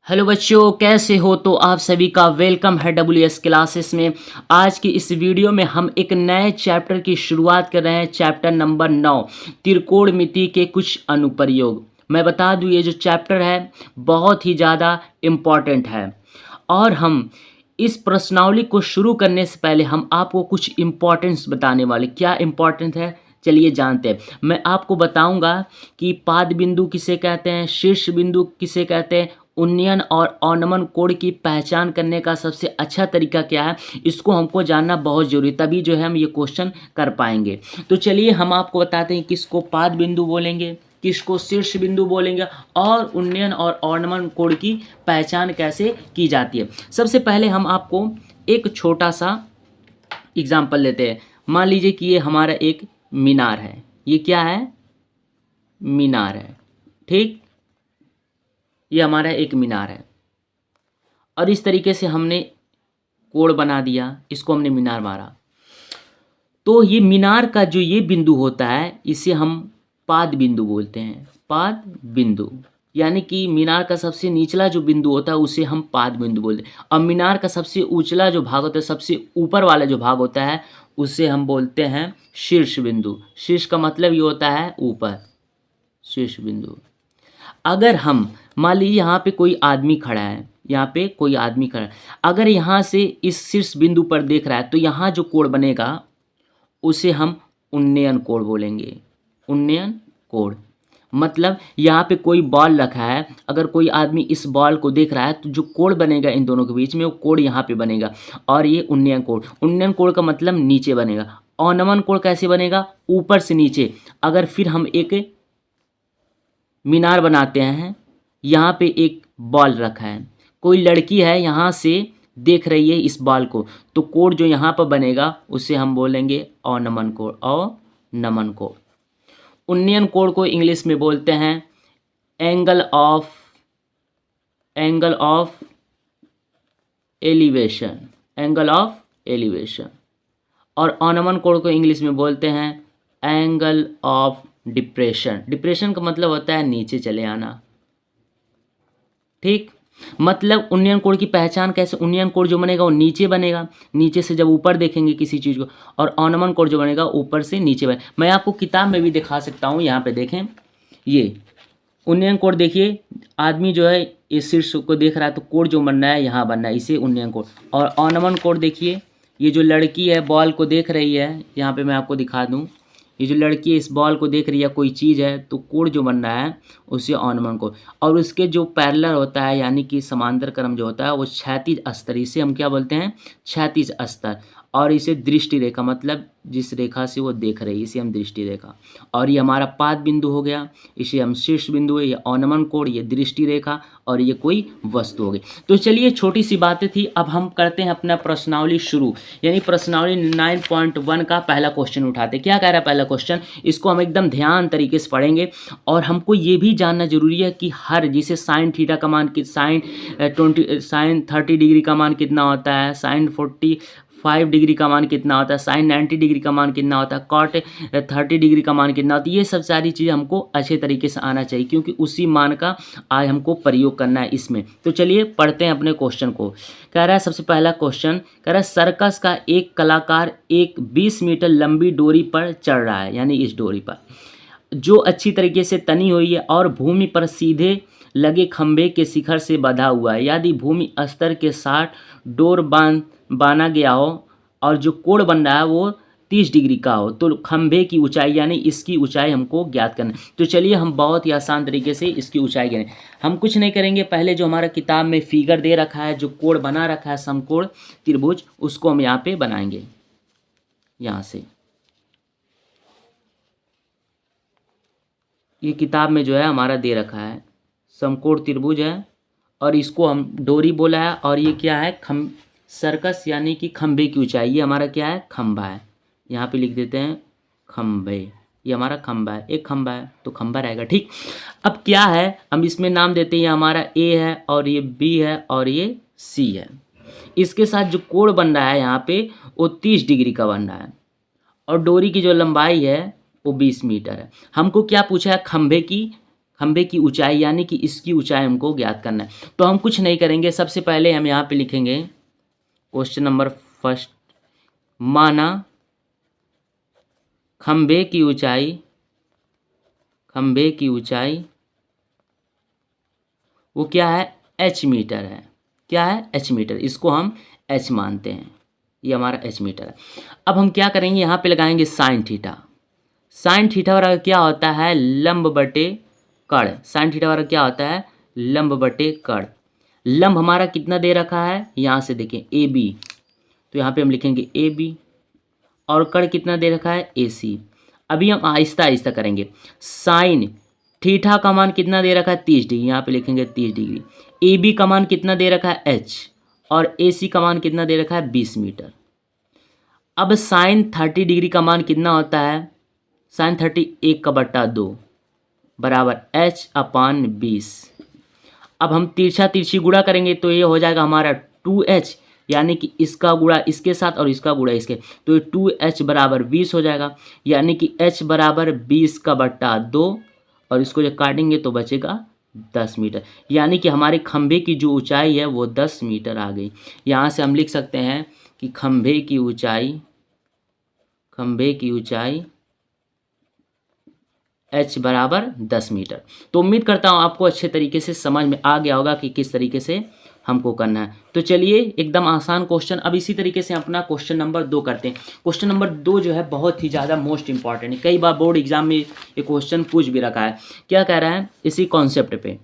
Hello बच्चों, कैसे हो? तो आप सभी का वेलकम है WS क्लासेस में। आज की इस वीडियो में हम एक नए चैप्टर की शुरुआत कर रहे हैं। चैप्टर नंबर 9, त्रिकोणमिति के कुछ अनुप्रयोग। मैं बता दूं, ये जो चैप्टर है बहुत ही ज़्यादा इम्पॉर्टेंट है। और हम इस प्रश्नावली को शुरू करने से पहले हम आपको कुछ इम्पोर्टेंस बताने वाले। क्या इम्पोर्टेंट है, चलिए जानते हैं। मैं आपको बताऊंगा कि पाद बिंदु किसे कहते हैं, शीर्ष बिंदु किसे कहते हैं, उन्नयन और अवनमन कोण की पहचान करने का सबसे अच्छा तरीका क्या है, इसको हमको जानना बहुत जरूरी, तभी जो है हम ये क्वेश्चन कर पाएंगे। तो चलिए हम आपको बताते हैं किसको पाद बिंदु बोलेंगे, किसको शीर्ष बिंदु बोलेंगे, और उन्नयन और अवनमन कोण की पहचान कैसे की जाती है। सबसे पहले हम आपको एक छोटा सा एग्जाम्पल लेते हैं। मान लीजिए कि ये हमारा एक मीनार है। ये क्या है? मीनार है, ठीक। ये हमारा एक मीनार है और इस तरीके से हमने कोण बना दिया, इसको हमने मीनार मारा। तो ये मीनार का जो ये बिंदु होता है इसे हम पाद बिंदु बोलते हैं। पाद बिंदु यानी कि मीनार का सबसे निचला जो बिंदु होता है उसे हम पाद बिंदु बोलते हैं। और मीनार का सबसे ऊंचला जो भाग होता है, सबसे ऊपर वाला जो भाग होता है, उसे हम बोलते हैं शीर्ष बिंदु। शीर्ष का मतलब ये होता है ऊपर, शीर्ष बिंदु। अगर हम मान लीजिए यहाँ पे कोई आदमी खड़ा है, यहाँ पे कोई आदमी खड़ा है, अगर यहाँ से इस शीर्ष बिंदु पर देख रहा है तो यहाँ जो कोण बनेगा उसे हम उन्नयन कोण बोलेंगे। उन्नयन कोण मतलब यहाँ पे कोई बॉल रखा है, अगर कोई आदमी इस बॉल को देख रहा है तो जो कोण बनेगा इन दोनों के बीच में, वो कोण यहाँ पे बनेगा और ये उन्नयन कोण। उन्नयन कोण का मतलब नीचे बनेगा। अवनमन कोण कैसे बनेगा? ऊपर से नीचे। अगर फिर हम एक मीनार बनाते हैं, यहाँ पे एक बॉल रखा है, कोई लड़की है यहाँ से देख रही है इस बॉल को, तो कोण जो यहाँ पर बनेगा उसे हम बोलेंगे अवनमन कोण। अवनमन कोण। उन्नयन कोण को इंग्लिश में बोलते हैं angle of elevation. Angle of elevation. और अवनमन कोण को इंग्लिश में बोलते हैं एंगल ऑफ डिप्रेशन। डिप्रेशन का मतलब होता है नीचे चले आना, ठीक। मतलब उन्नयन कोण की पहचान कैसे? उन्नयन कोण जो बनेगा वो नीचे बनेगा, नीचे से जब ऊपर देखेंगे किसी चीज़ को, और अवनमन कोण जो बनेगा ऊपर से नीचे बनेगा। मैं आपको किताब में भी दिखा सकता हूँ, यहाँ पे देखें। ये उन्नयन कोण देखिए, आदमी जो है इस शीर्ष को देख रहा है तो कोण जो बनना है यहाँ बनना है, इसे उन्नयन कोण। और अवनमन कोण देखिए, ये जो लड़की है बॉल को देख रही है, यहाँ पे मैं आपको दिखा दूँ, ये जो लड़की है इस बॉल को देख रही है, कोई चीज़ है, तो कोण जो बन रहा है उसे अवनमन कोण। और उसके जो पैरेलल होता है यानी कि समांतर क्रम जो होता है वो क्षैतिज स्तर, इसे हम क्या बोलते हैं? क्षैतिज स्तर। और इसे दृष्टि रेखा, मतलब जिस रेखा से वो देख रही है इसे हम दृष्टि रेखा। और ये हमारा पाद बिंदु हो गया, इसे हम शीर्ष बिंदु है, ये अवनमन कोण, ये दृष्टि रेखा, और ये कोई वस्तु हो गई। तो चलिए छोटी सी बातें थी, अब हम करते हैं अपना प्रश्नावली शुरू। यानी प्रश्नावली 9.1 का पहला क्वेश्चन उठाते हैं। क्या कह रहा है पहला क्वेश्चन? इसको हम एकदम ध्यान तरीके से पढ़ेंगे। और हमको ये भी जानना जरूरी है कि हर, जिसे साइन थीटा का मान साइन 30 डिग्री का मान कितना होता है, साइन 45 डिग्री का मान कितना होता है, साइन 90 डिग्री का मान कितना होता है, कॉट 30 डिग्री का मान कितना होता है, ये सब सारी चीज़ हमको अच्छे तरीके से आना चाहिए, क्योंकि उसी मान का आज हमको प्रयोग करना है इसमें। तो चलिए पढ़ते हैं अपने क्वेश्चन को। कह रहा है सबसे पहला क्वेश्चन, कह रहा है सर्कस का एक कलाकार एक 20 मीटर लंबी डोरी पर चढ़ रहा है, यानी इस डोरी पर जो अच्छी तरीके से तनी हुई है और भूमि पर सीधे लगे खंभे के शिखर से बंधा हुआ है। यदि भूमि स्तर के 60 डोर बांधा गया हो और जो कोण बन रहा है वो 30 डिग्री का हो, तो खंभे की ऊंचाई यानी इसकी ऊंचाई हमको ज्ञात करना है। तो चलिए हम बहुत ही आसान तरीके से इसकी ऊंचाई करें। हम कुछ नहीं करेंगे, पहले जो हमारा किताब में फिगर दे रखा है, जो कोण बना रखा है समकोण त्रिभुज, उसको हम यहाँ पे बनाएंगे। यहाँ से ये किताब में जो है हमारा दे रखा है समकोण त्रिभुज है, और इसको हम डोरी बोला है, और ये क्या है? सर्कस यानी कि खंभे की ऊंचाई। ये हमारा क्या है? खंभा है। यहाँ पे लिख देते हैं खंभे। ये हमारा खंभा है, एक खंभा है तो खंभा रहेगा, ठीक। अब क्या है, हम इसमें नाम देते हैं, ये हमारा ए है और ये बी है और ये सी है। इसके साथ जो कोण बन रहा है यहाँ पे वो 30 डिग्री का बन रहा है, और डोरी की जो लंबाई है वो 20 मीटर है। हमको क्या पूछा है? खंभे की ऊंचाई यानी कि इसकी ऊंचाई हमको ज्ञात करना है। तो हम कुछ नहीं करेंगे, सबसे पहले हम यहाँ पे लिखेंगे क्वेश्चन नंबर फर्स्ट, माना खंभे की ऊंचाई वो क्या है, h मीटर है। क्या है, h मीटर। इसको हम h मानते हैं, ये हमारा h मीटर है। अब हम क्या करेंगे, यहाँ पे लगाएंगे साइन थीटा। साइन थीटा बराबर क्या होता है, लंब बटे कर्ण। साइन थीटा बराबर क्या होता है, लंब बटे कर्ण। लंब हमारा कितना दे रखा है, यहाँ से देखें ए बी, तो यहाँ पे हम लिखेंगे ए बी, और कर्ण कितना दे रखा है, ए सी। अभी हम आहिस्ता आहिस्ता करेंगे। साइन थीटा का मान कितना दे रखा है, 30 डिग्री, यहाँ पे लिखेंगे 30 डिग्री। ए बी का मान कितना दे रखा है, एच, और ए सी का मान कितना दे रखा है, 20 मीटर। अब साइन 30 डिग्री का मान कितना होता है, साइन 30 1/2 बराबर एच अपान 20। अब हम तिरछा तिरछी गुणा करेंगे तो ये हो जाएगा हमारा 2h, यानी कि इसका गुणा इसके साथ और इसका गुणा इसके, तो ये 2h बराबर 20 हो जाएगा, यानी कि h बराबर 20/2, और इसको जब काटेंगे तो बचेगा 10 मीटर, यानी कि हमारे खंभे की जो ऊंचाई है वो 10 मीटर आ गई। यहाँ से हम लिख सकते हैं कि खंभे की ऊंचाई h बराबर 10 मीटर। तो उम्मीद करता हूँ आपको अच्छे तरीके से समझ में आ गया होगा कि किस तरीके से हमको करना है। तो चलिए एकदम आसान क्वेश्चन, अब इसी तरीके से अपना क्वेश्चन नंबर 2 करते हैं। क्वेश्चन नंबर 2 जो है बहुत ही ज़्यादा मोस्ट इंपॉर्टेंट है, कई बार बोर्ड एग्जाम में ये क्वेश्चन पूछ भी रखा है। क्या कह रहा है, इसी कॉन्सेप्ट पे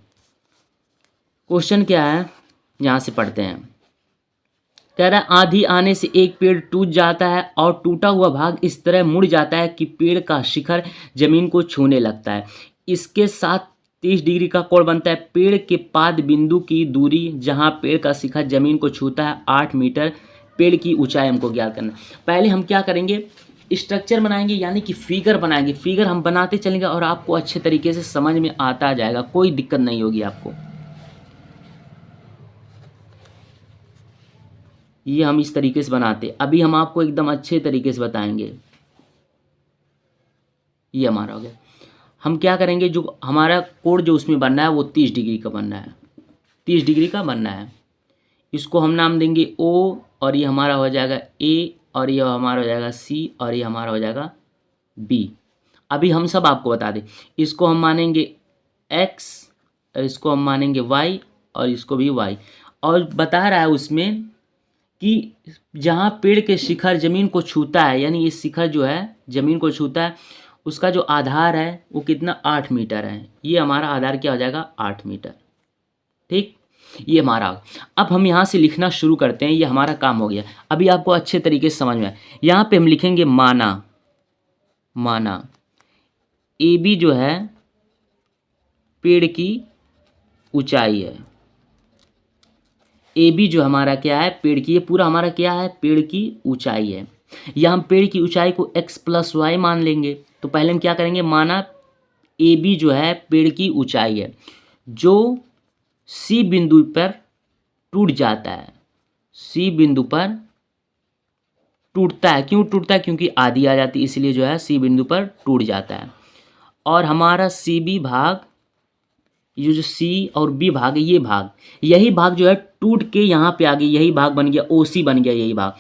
क्वेश्चन क्या है, यहाँ से पढ़ते हैं। कह रहा है आंधी आने से एक पेड़ टूट जाता है और टूटा हुआ भाग इस तरह मुड़ जाता है कि पेड़ का शिखर जमीन को छूने लगता है। इसके साथ 30 डिग्री का कोण बनता है। पेड़ के पाद बिंदु की दूरी जहां पेड़ का शिखर जमीन को छूता है 8 मीटर। पेड़ की ऊंचाई हमको ज्ञात करना। पहले हम क्या करेंगे, स्ट्रक्चर बनाएंगे, यानी कि फिगर बनाएंगे। फिगर हम बनाते चलेंगे और आपको अच्छे तरीके से समझ में आता जाएगा, कोई दिक्कत नहीं होगी आपको। ये हम इस तरीके से बनाते, अभी हम आपको एकदम अच्छे तरीके से बताएंगे। ये हमारा हो गया। हम क्या करेंगे, जो हमारा कोण जो उसमें बनना है वो 30 डिग्री का बनना है, 30 डिग्री का बनना है। इसको हम नाम देंगे O, और ये हमारा हो जाएगा A, और ये हमारा हो जाएगा C, और ये हमारा हो जाएगा B। अभी हम सब आपको बता दें, इसको हम मानेंगे X, और इसको हम मानेंगे Y, और इसको भी Y। और बता रहा है उसमें कि जहाँ पेड़ के शिखर ज़मीन को छूता है, यानी ये शिखर जो है ज़मीन को छूता है, उसका जो आधार है वो कितना 8 मीटर है। ये हमारा आधार क्या हो जाएगा, 8 मीटर। ठीक, ये हमारा। अब हम यहाँ से लिखना शुरू करते हैं, ये हमारा काम हो गया। अभी आपको अच्छे तरीके से समझ में आए। यहाँ पे हम लिखेंगे माना ए बी जो है पेड़ की ऊंचाई है। ए बी जो हमारा क्या है, पेड़ की, ये पूरा हमारा क्या है, पेड़ की ऊंचाई है। या हम पेड़ की ऊंचाई को x + y मान लेंगे। तो पहले हम क्या करेंगे, माना ए बी जो है पेड़ की ऊंचाई है, जो सी बिंदु पर टूट जाता है। सी बिंदु पर टूटता है, क्यों टूटता है, क्योंकि आधी आ जाती है, इसलिए जो है सी बिंदु पर टूट जाता है। और हमारा सी बी भाग, ये जो सी और बी भाग है, ये भाग, यही भाग जो है टूट के यहाँ पे आ गई, यही भाग बन गया, ओ सी बन गया यही भाग।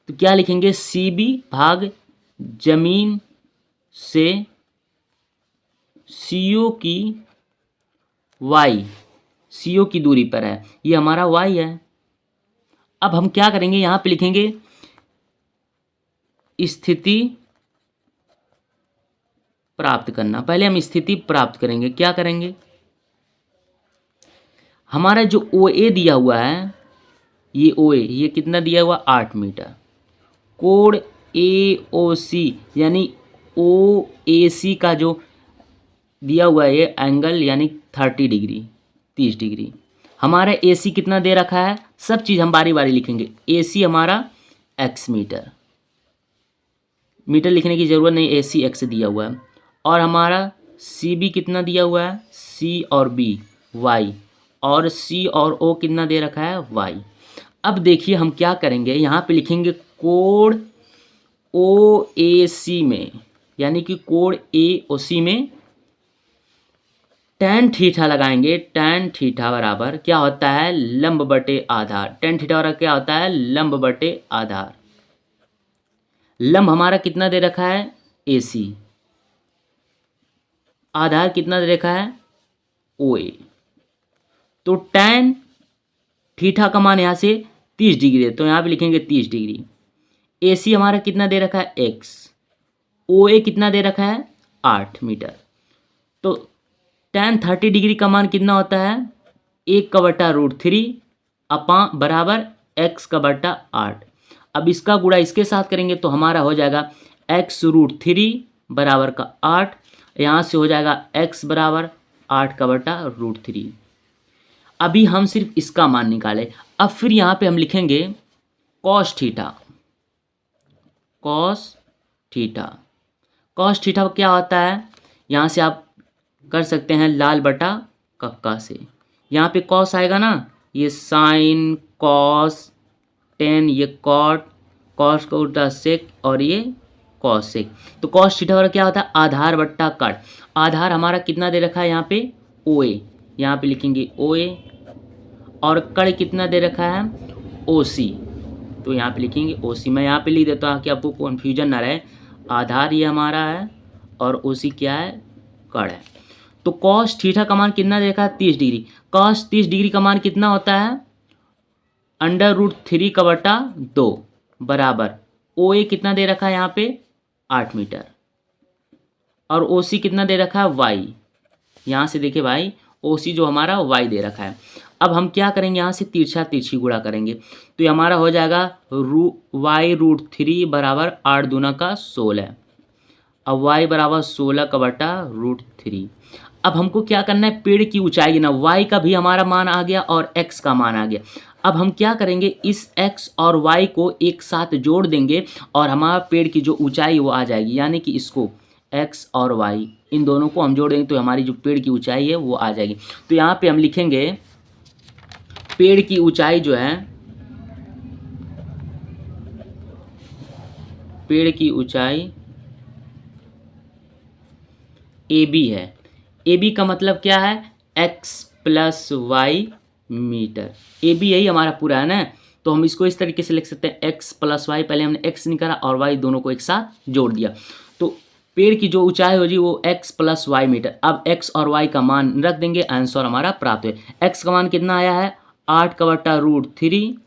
तो क्या लिखेंगे, सी बी भाग जमीन से सीओ की दूरी पर है, ये हमारा वाई है। अब हम क्या करेंगे, यहाँ पे लिखेंगे स्थिति प्राप्त करना। पहले हम स्थिति प्राप्त करेंगे, क्या करेंगे, हमारा जो ओ ए दिया हुआ है, ये ओ ए, ये कितना दिया हुआ, 8 मीटर। कोण ए ओ सी, यानी ओ ए सी का जो दिया हुआ है ये एंगल, यानी 30 डिग्री, 30 डिग्री। हमारा ए सी कितना दे रखा है, सब चीज़ हम बारी बारी लिखेंगे। ए सी हमारा x मीटर, मीटर लिखने की ज़रूरत नहीं, ए सी एक्स दिया हुआ है। और हमारा सी बी कितना दिया हुआ है, सी और बी वाई, और सी और ओ कितना दे रखा है, वाई। अब देखिए हम क्या करेंगे, यहाँ पे लिखेंगे कोण ओ ए सी में, यानी कि कोण ए ओ सी में tan थीटा लगाएंगे। tan थीटा बराबर क्या होता है, लंब बटे आधार। tan थीटा बराबर क्या होता है, लंब बटे आधार। लंब हमारा कितना दे रखा है, AC। आधार कितना दे रखा है, OA। तो tan थीटा का मान यहाँ से 30 डिग्री है, तो यहाँ पे लिखेंगे 30 डिग्री। AC हमारा कितना दे रखा है, x। OA कितना दे रखा है, 8 मीटर। तो tan 30 डिग्री का मान कितना होता है, 1/√3 अपा बराबर x का बटा 8। अब इसका गुणा इसके साथ करेंगे तो हमारा हो जाएगा x√3 बराबर का 8। यहाँ से हो जाएगा x बराबर 8 का बटा √3। अभी हम सिर्फ इसका मान निकाले। अब फिर यहाँ पे हम लिखेंगे cos theta. cos theta, cos theta क्या होता है, यहाँ से आप कर सकते हैं लाल बटा कक्का से। यहाँ पे cos आएगा ना, ये साइन cos, tan ये cot, cos का उल्टा sec और ये cosec। तो cos थीटा वाला क्या होता है, आधार बट्टा कट। आधार हमारा कितना दे रखा है यहाँ पे, OA। यहाँ पे लिखेंगे OA और कड़ कितना दे रखा है, OC। तो यहाँ पे लिखेंगे OC। मैं यहाँ पे लिख देता हूँ कि आपको कन्फ्यूजन ना रहे। आधार ये हमारा है और OC क्या है, कड़ है। तो cos थीटा का मान कितना दे रखा है, 30 डिग्री। cos 30 डिग्री का मान कितना होता है, √3 का बटा 2 बराबर OA कितना दे रखा है यहाँ पे, 8 मीटर। और OC कितना दे रखा है, y। यहाँ से देखिए भाई, OC जो हमारा y दे रखा है। अब हम क्या करेंगे, यहाँ से तिरछा तिरछी गुणा करेंगे तो ये हमारा हो जाएगा y√3 बराबर 8 दूना का 16। अब y बराबर 16 का बटा √3। अब हमको क्या करना है, पेड़ की ऊंचाई ना, y का भी हमारा मान आ गया और x का मान आ गया। अब हम क्या करेंगे, इस x और y को एक साथ जोड़ देंगे और हमारा पेड़ की जो ऊंचाई वो आ जाएगी। यानी कि इसको x और y इन दोनों को हम जोड़ देंगे तो हमारी जो पेड़ की ऊंचाई है वो आ जाएगी। तो यहाँ पे हम लिखेंगे पेड़ की ऊंचाई जो है, पेड़ की ऊंचाई AB है। AB का मतलब क्या है, x + y मीटर। AB यही हमारा पूरा है ना, तो हम इसको इस तरीके से लिख सकते हैं x + y। पहले हमने x निकाला और y दोनों को एक साथ जोड़ दिया, तो पेड़ की जो ऊंचाई होगी वो x + y मीटर। अब x और y का मान रख देंगे, आंसर हमारा प्राप्त है। x का मान कितना आया है, 8 का बटा √3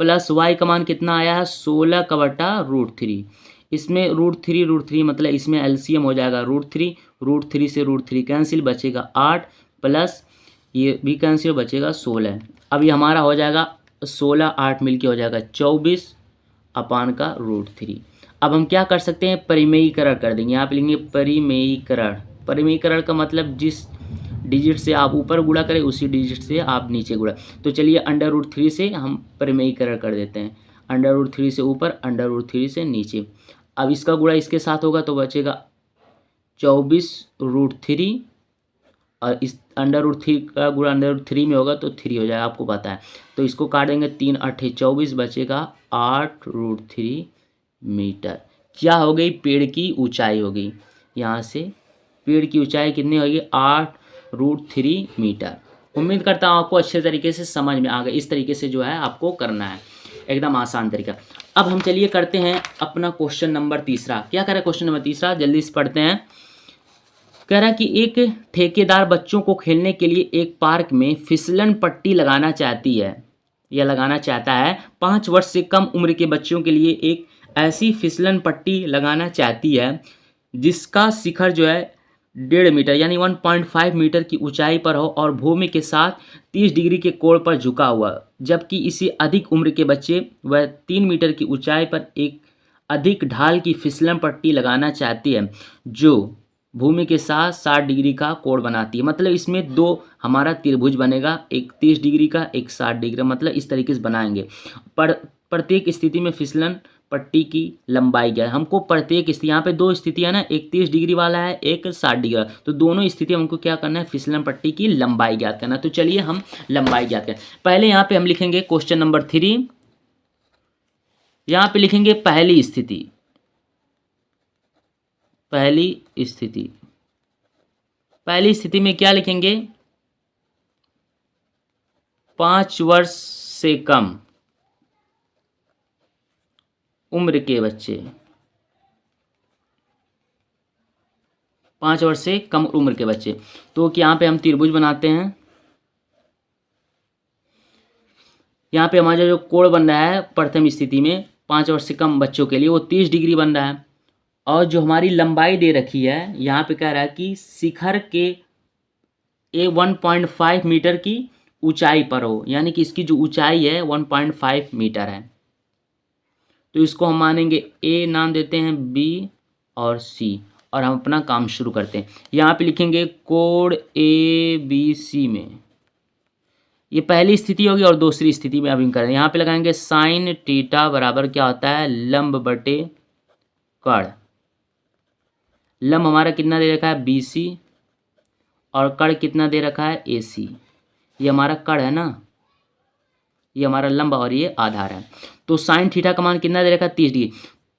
प्लस y का मान कितना आया है, 16 का बटा √3। इसमें √3 मतलब इसमें LCM हो जाएगा √3। √3 से √3 कैंसिल, बचेगा 8 प्लस ये भी कैंसिल, बचेगा 16। अब ये हमारा हो जाएगा 16 8 मिल के हो जाएगा 24 अपान का √3। अब हम क्या कर सकते हैं, परिमेयीकरण कर देंगे। यहाँ पे लिखेंगे परिमेयीकरण। परिमेयीकरण का मतलब जिस डिजिट से आप ऊपर गुणा करें उसी डिजिट से आप नीचे गुणा। तो चलिए √3 से हम परिमेयीकरण कर देते हैं। √3 से ऊपर, √3 से नीचे। अब इसका गुणा इसके साथ होगा तो बचेगा 24√3 और इस √3 का गुणा √3 में होगा तो 3 हो जाएगा, आपको पता है। तो इसको काट देंगे, 3 8 24, बचेगा 8√3 मीटर। क्या हो गई, पेड़ की ऊंचाई हो गई। यहाँ से पेड़ की ऊंचाई कितनी होगी, 8√3 मीटर। उम्मीद करता हूँ आपको अच्छे तरीके से समझ में आ गया। इस तरीके से जो है आपको करना है, एकदम आसान तरीका। अब हम चलिए करते हैं अपना क्वेश्चन नंबर तीसरा। क्या करें, क्वेश्चन नंबर तीसरा जल्दी से पढ़ते हैं। कह रहा है कि एक ठेकेदार बच्चों को खेलने के लिए एक पार्क में फिसलन पट्टी लगाना चाहती है या लगाना चाहता है। 5 वर्ष से कम उम्र के बच्चों के लिए एक ऐसी फिसलन पट्टी लगाना चाहती है जिसका शिखर जो है 1.5 मीटर यानी 1.5 मीटर की ऊंचाई पर हो और भूमि के साथ 30 डिग्री के कोण पर झुका हुआ, जबकि इसी अधिक उम्र के बच्चे वह 3 मीटर की ऊंचाई पर एक अधिक ढाल की फिसलन पट्टी लगाना चाहती है जो भूमि के साथ 60 डिग्री का कोण बनाती है। मतलब इसमें दो हमारा त्रिभुज बनेगा, एक 30 डिग्री का, एक 60 डिग्री, मतलब इस तरीके से बनाएंगे। प्रत्येक स्थिति में फिसलन पट्टी की लंबाई क्या है, हमको प्रत्येक स्थिति, यहाँ पे 2 स्थितियाँ ना, एक 30 डिग्री वाला है, एक 60 डिग्री वाला, तो दोनों स्थिति हमको क्या करना है, फिसलन पट्टी की लंबाई ज्ञात करना। तो चलिए हम लंबाई ज्ञात करें। पहले यहाँ पे हम लिखेंगे क्वेश्चन नंबर 3। यहाँ पे लिखेंगे पहली स्थिति। पहली स्थिति, पहली स्थिति में क्या लिखेंगे, 5 वर्ष से कम उम्र के बच्चे, 5 वर्ष से कम उम्र के बच्चे। तो यहाँ पे हम त्रिभुज बनाते हैं। यहाँ पे हमारा जो कोण बन रहा है प्रथम स्थिति में 5 वर्ष से कम बच्चों के लिए वो 30 डिग्री बन रहा है। और जो हमारी लंबाई दे रखी है यहाँ पे कह रहा है कि शिखर के 1.5 मीटर की ऊंचाई पर हो, यानी कि इसकी जो ऊंचाई है 1.5 मीटर है। तो इसको हम मानेंगे ए, नाम देते हैं बी और सी, और हम अपना काम शुरू करते हैं। यहाँ पे लिखेंगे कोण ए बी सी में, ये पहली स्थिति होगी और दूसरी स्थिति में अभी करें। यहाँ पे लगाएंगे साइन थीटा बराबर क्या होता है, लंब बटे कर्ण। लंब हमारा कितना दे रखा है बी सी, और कर्ण कितना दे रखा है ए सी। ये हमारा कर्ण है ना, ये हमारा लंब और ये आधार है। तो साइन थीटा का मान कितना दे रखा है 30 डिग्री,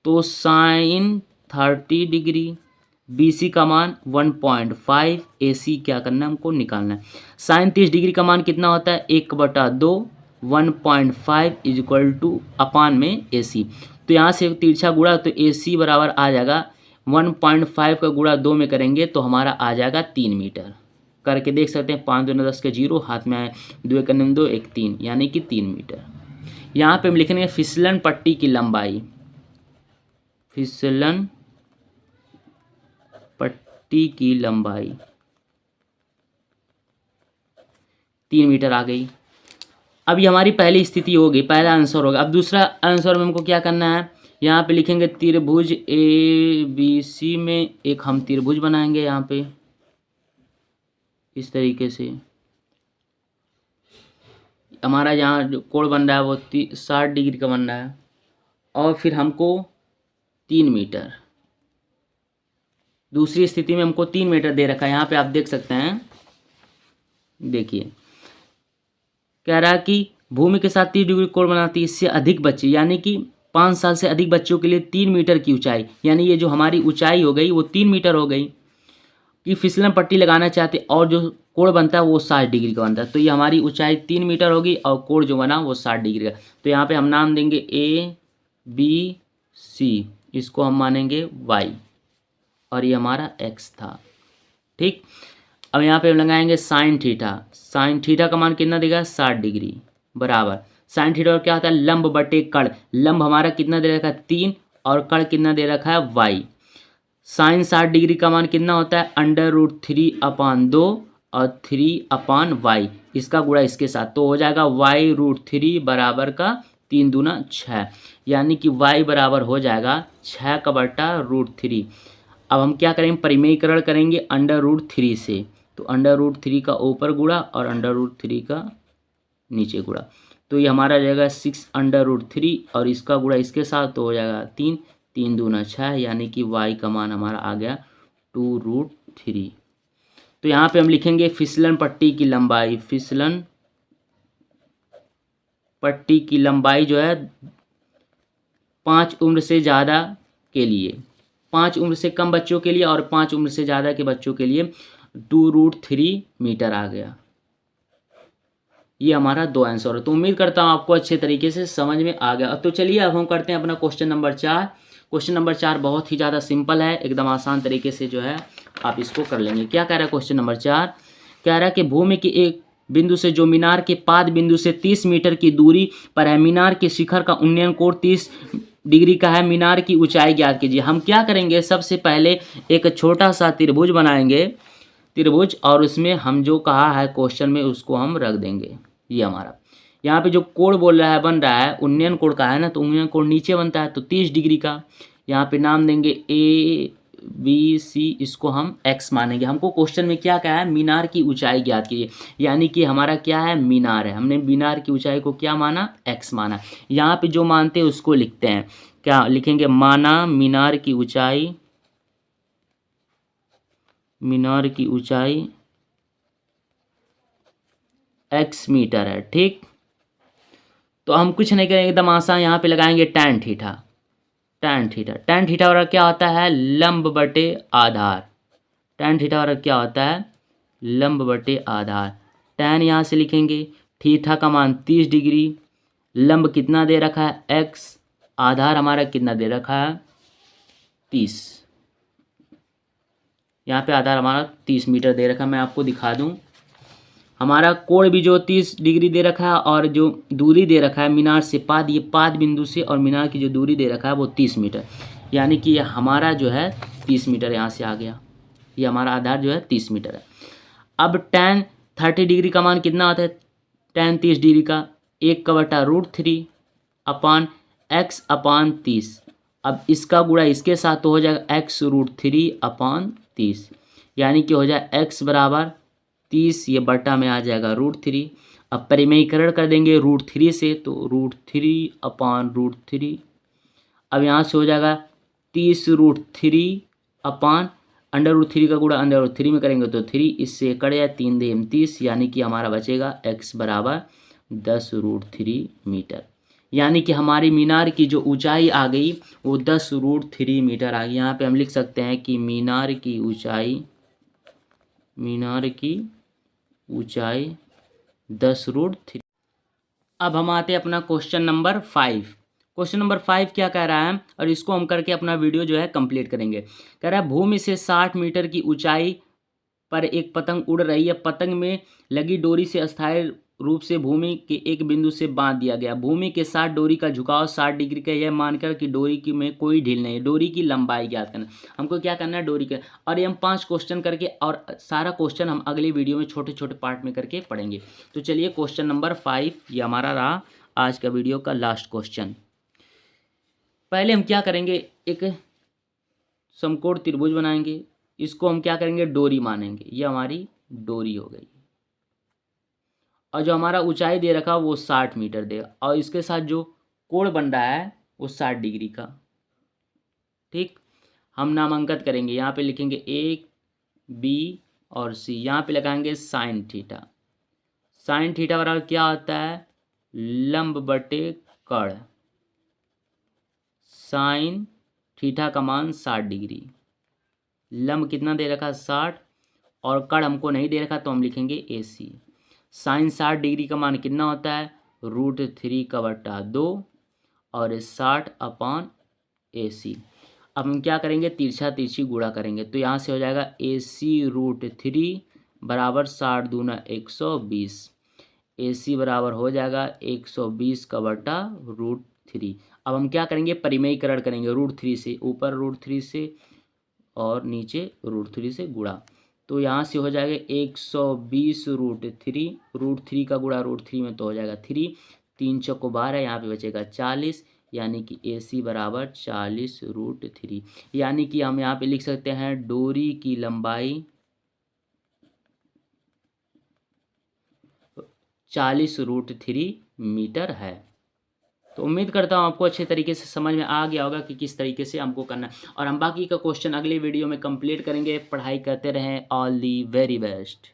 तो साइन 30 डिग्री, बी सी का मान 1.5, ए सी क्या करना है हमको निकालना है। साइन 30 डिग्री का मान कितना होता है 1/2, 1.5 इक्वल टू अपान में ए सी। तो यहाँ से तिरछा गुणा, तो ए सी बराबर आ जाएगा 1.5 का गुणा 2 में करेंगे तो हमारा आ जाएगा 3 मीटर। करके देख सकते हैं, 5 दूनी 10 के 0, हाथ में आए 2 1 2 1 3, यानी कि 3 मीटर। यहाँ पे हम लिखेंगे फिसलन पट्टी की लंबाई, फिसलन पट्टी की लंबाई 3 मीटर आ गई। अब ये हमारी पहली स्थिति हो गई, पहला आंसर होगा। अब दूसरा आंसर में हमको क्या करना है, यहाँ पे लिखेंगे त्रिभुज ए बी सी में एक हम त्रिभुज बनाएंगे यहाँ पे इस तरीके से। हमारा यहाँ जो कोण बन रहा है वो 60 डिग्री का बन रहा है, और फिर हमको 3 मीटर, दूसरी स्थिति में हमको 3 मीटर दे रखा है। यहाँ पे आप देख सकते हैं, देखिए कह रहा है कि भूमि के साथ 30 डिग्री कोण बनाती है, इससे अधिक बच्चे यानी कि 5 साल से अधिक बच्चों के लिए 3 मीटर की ऊंचाई, यानी ये जो हमारी ऊंचाई हो गई वो 3 मीटर हो गई, कि फिसलन पट्टी लगाना चाहते, और जो कोण बनता है वो 60 डिग्री का बनता है। तो ये हमारी ऊंचाई 3 मीटर होगी और कोण जो बना वो 60 डिग्री का। तो यहाँ पे हम नाम देंगे ए बी सी, इसको हम मानेंगे वाई, और ये हमारा एक्स था। ठीक, अब यहाँ पे हम लगाएंगे साइन थीटा। साइन थीटा का मान कितना देगा 60 डिग्री बराबर साइन थीटा, और क्या होता है लंब बटे कर्ण। लंब हमारा कितना दे रखा है 3, और कर्ण कितना दे रखा है वाई। साइन 60 डिग्री का मान कितना होता है √3/2 और 3/y, इसका गुणा इसके साथ, तो हो जाएगा y√3 बराबर का 3 दूना 6, यानी कि y बराबर हो जाएगा 6/√3। अब हम क्या करेंगे, परिमेयीकरण करेंगे √3 से, तो √3 का ऊपर गुणा और √3 का नीचे गुणा, तो ये हमारा जाएगा 6√3 और इसका गुणा इसके साथ, तो हो जाएगा 3, 3 दूना 6, यानी कि y का मान हमारा आ गया 2√3। तो यहाँ पे हम लिखेंगे फिसलन पट्टी की लंबाई, फिसलन पट्टी की लंबाई जो है 5 उम्र से ज़्यादा के लिए, 5 उम्र से कम बच्चों के लिए और 5 उम्र से ज़्यादा के बच्चों के लिए 2√3 मीटर आ गया। ये हमारा 2 आंसर है। तो उम्मीद करता हूँ आपको अच्छे तरीके से समझ में आ गया। तो चलिए अब हम करते हैं अपना क्वेश्चन नंबर 4। क्वेश्चन नंबर 4 बहुत ही ज़्यादा सिंपल है, एकदम आसान तरीके से जो है आप इसको कर लेंगे। क्या कह रहा है क्वेश्चन नंबर 4, कह रहा है कि भूमि के एक बिंदु से जो मीनार के पाद बिंदु से 30 मीटर की दूरी पर है, मीनार के शिखर का उन्नयन कोण 30 डिग्री का है, मीनार की ऊंचाई ज्ञात कीजिए। हम क्या करेंगे, सबसे पहले एक छोटा सा त्रिभुज बनाएंगे, त्रिभुज, और उसमें हम जो कहा है क्वेश्चन में उसको हम रख देंगे। ये हमारा यहाँ पे जो कोण बोल रहा है बन रहा है उन्नयन कोण का है ना, तो उन्नयन कोण नीचे बनता है तो 30 डिग्री का। यहाँ पे नाम देंगे ए बी सी, इसको हम x मानेंगे। हमको क्वेश्चन में क्या कहा है, मीनार की ऊंचाई ज्ञात कीजिए, यानी कि हमारा क्या है मीनार है, हमने मीनार की ऊंचाई को क्या माना x माना। यहाँ पे जो मानते हैं उसको लिखते हैं, क्या लिखेंगे, माना मीनार की ऊंचाई, मीनार की ऊंचाई x मीटर है। ठीक, तो हम कुछ नहीं करेंगे, एकदम आसान, यहाँ पे लगाएंगे tan theta. tan theta, tan theta वाला क्या होता है लंब बटे आधार, tan थीटा वाला क्या होता है लंब बटे आधार। tan यहाँ से लिखेंगे, थीटा का मान 30 डिग्री, लंब कितना दे रखा है x, आधार हमारा कितना दे रखा है 30। यहाँ पे आधार हमारा 30 मीटर दे रखा है। मैं आपको दिखा दूँ, हमारा कोण भी जो 30 डिग्री दे रखा है और जो दूरी दे रखा है मीनार से पाद, ये पाद बिंदु से और मीनार की जो दूरी दे रखा है वो 30 मीटर, यानी कि ये हमारा जो है 30 मीटर यहाँ से आ गया। ये हमारा आधार जो है 30 मीटर है। अब tan 30 डिग्री का मान कितना आता है, tan 30 डिग्री का 1/√3 अपान x अपान 30। अब इसका गुणा इसके साथ तो हो जाएगा x√3 अपान 30, यानी कि हो जाए x बराबर 30, ये बटा में आ जाएगा √3। अब परिमेयीकरण कर देंगे √3 से, तो √3 अपान √3। अब यहाँ से हो जाएगा 30√3 अपान √3 का गुणा √3 में करेंगे तो 3, इससे कट जाए 3 दूनी 30, यानी कि हमारा बचेगा x बराबर 10√3 मीटर। यानी कि हमारी मीनार की जो ऊंचाई आ गई वो 10√3 मीटर आ गई। यहाँ पे हम लिख सकते हैं कि मीनार की ऊंचाई 10√3। अब हम आते हैं अपना क्वेश्चन नंबर 5। क्वेश्चन नंबर 5 क्या कह रहा है, और इसको हम करके अपना वीडियो जो है कंप्लीट करेंगे। कह रहा है भूमि से 60 मीटर की ऊंचाई पर एक पतंग उड़ रही है। पतंग में लगी डोरी से अस्थायी रूप से भूमि के एक बिंदु से बांध दिया गया। भूमि के साथ डोरी का झुकाव 60 डिग्री का, यह मानकर कि डोरी की में कोई ढील नहीं है। डोरी की लंबाई ज्ञात करना, हमको क्या करना है डोरी का। और ये हम 5 क्वेश्चन करके, और सारा क्वेश्चन हम अगले वीडियो में छोटे छोटे पार्ट में करके पढ़ेंगे। तो चलिए क्वेश्चन नंबर 5 ये हमारा रहा आज का वीडियो का लास्ट क्वेश्चन। पहले हम क्या करेंगे, एक समकोण त्रिभुज बनाएंगे, इसको हम क्या करेंगे डोरी मानेंगे, ये हमारी डोरी हो गई। और जो हमारा ऊंचाई दे रखा वो 60 मीटर देगा, और इसके साथ जो कोण बन रहा है वो 60 डिग्री का। ठीक, हम नामांकित करेंगे, यहाँ पे लिखेंगे A, B और C। यहाँ पे लगाएंगे साइन थीटा। साइन थीटा बराबर क्या होता है, लंब बटे कर्ण। साइन थीटा का मान 60 डिग्री, लंब कितना दे रखा 60, और कर्ण हमको नहीं दे रखा तो हम लिखेंगे AC। साइन 60 डिग्री का मान कितना होता है √3/2 और 60 अपान AC। अब हम क्या करेंगे, तिरछा तिरछी गुणा करेंगे, तो यहाँ से हो जाएगा AC √3 बराबर 60 दूना 120। AC बराबर हो जाएगा 120/√3। अब हम क्या करेंगे परिमेयीकरण करेंगे √3 से, ऊपर √3 से और नीचे √3 से गुणा, तो यहाँ से हो जाएगा 120√3, √3 का गुणा √3 में तो हो जाएगा 3, 3 चौको 12, यहाँ पे बचेगा 40, यानी कि AC बराबर 40√3। यानी कि हम यहाँ पे लिख सकते हैं डोरी की लंबाई 40√3 मीटर है। तो उम्मीद करता हूँ आपको अच्छे तरीके से समझ में आ गया होगा कि किस तरीके से हमको करना है, और हम बाकी का क्वेश्चन अगले वीडियो में कंप्लीट करेंगे। पढ़ाई करते रहें। All the very best.